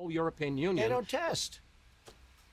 whole European Union. They don't test.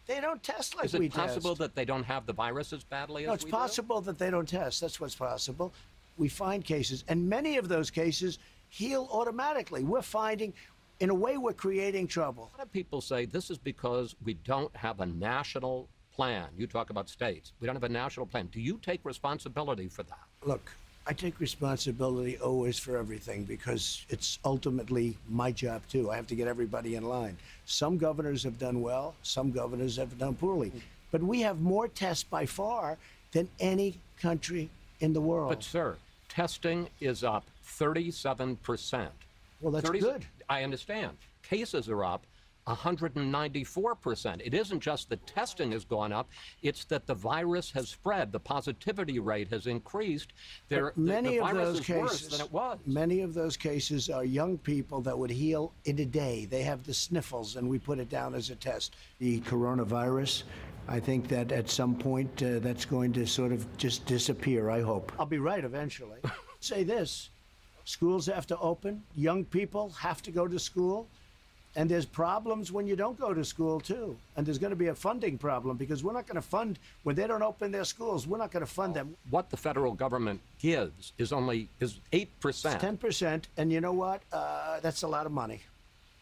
They don't test like we test. Is it possible that they don't have the virus as badly as we do? No, it's possible that they don't test. That's what's possible. We find cases, and many of those cases heal automatically. We're finding, in a way, we're creating trouble. A lot of people say this is because we don't have a national plan. You talk about states. We don't have a national plan. Do you take responsibility for that? Look, I take responsibility always for everything because it's ultimately my job, too. I have to get everybody in line. Some governors have done well. Some governors have done poorly. But we have more tests by far than any country in the world. But, sir, testing is up 37%. Well, that's good. I understand. Cases are up 194%. It isn't just that testing has gone up, it's that the virus has spread. The positivity rate has increased. The virus is worse than it was. Many of those cases are young people that would heal in a day. They have the sniffles, and we put it down as a test. The coronavirus, I think that at some point that's going to sort of just disappear, I hope. I'll be right eventually. Say this, schools have to open, young people have to go to school. And there's problems when you don't go to school, too. And there's going to be a funding problem because we're not going to fund, when they don't open their schools, we're not going to fund them. What the federal government gives is 8%. It's 10%. And you know what? That's a lot of money.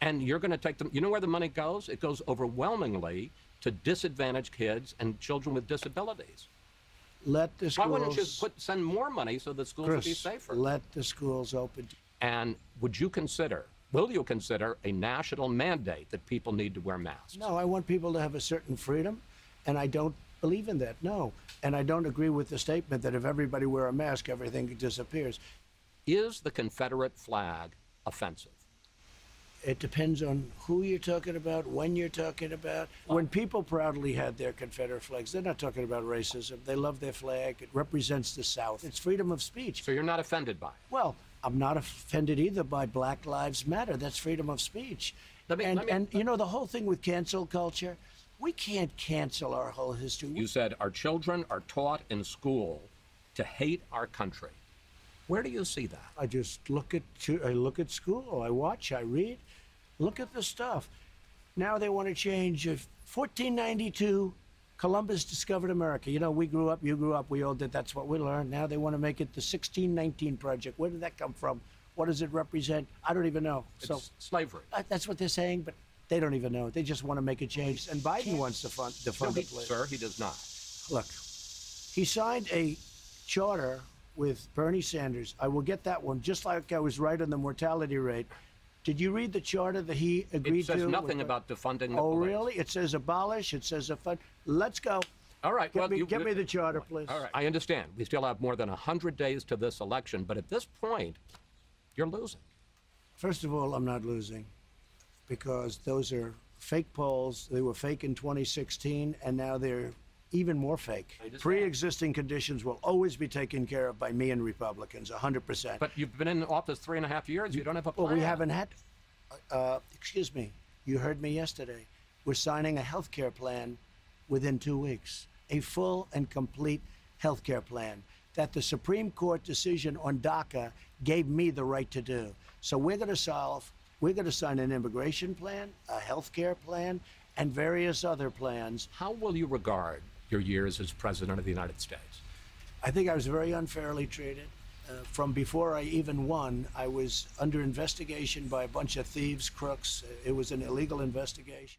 And you're going to take them, you know where the money goes? It goes overwhelmingly to disadvantaged kids and children with disabilities. Let the schools... Why wouldn't you send more money so the schools would be safer? Let the schools open. And would you consider... Will you consider a national mandate that people need to wear masks? No, I want people to have a certain freedom, and I don't believe in that, no. And I don't agree with the statement that if everybody wear a mask, everything disappears. Is the Confederate flag offensive? It depends on who you're talking about, when you're talking about. When people proudly had their Confederate flags, they're not talking about racism. They love their flag. It represents the South. It's freedom of speech. So you're not offended by it? Well, I'm not offended either by Black Lives Matter. That's freedom of speech. And you know, the whole thing with cancel culture, we can't cancel our whole history. You said our children are taught in school to hate our country. Where do you see that? I just look at school. I watch, I read, look at the stuff. Now they want to change 1492. Columbus discovered America. You know, we grew up, you grew up, we all did. That's what we learned. Now they want to make it the 1619 Project. Where did that come from? What does it represent? I don't even know. It's slavery. That's what they're saying, but they don't even know. They just want to make a change. And Biden wants to fund it. Sir, he does not. Look, he signed a charter with Bernie Sanders. I will get that one, just like I was right on the mortality rate. Did you read the charter that he agreed to? It says nothing about defunding the police. Oh, really? It says abolish. It says fund. Let's go. All right. Get me the charter, please. All right. I understand. We still have more than 100 days to this election, but at this point, you're losing. First of all, I'm not losing because those are fake polls. They were fake in 2016, and now they're even more fake. Pre-existing conditions will always be taken care of by me and Republicans, 100%. But you've been in office 3.5 years. You don't have a plan. Well, we haven't had... excuse me. You heard me yesterday. We're signing a health care plan within 2 weeks. A full and complete health care plan that the Supreme Court decision on DACA gave me the right to do. So we're going to sign an immigration plan, a health care plan, and various other plans. How will you regard your years as President of the United States? I think I was very unfairly treated. From before I even won, I was under investigation by a bunch of thieves, crooks. It was an illegal investigation.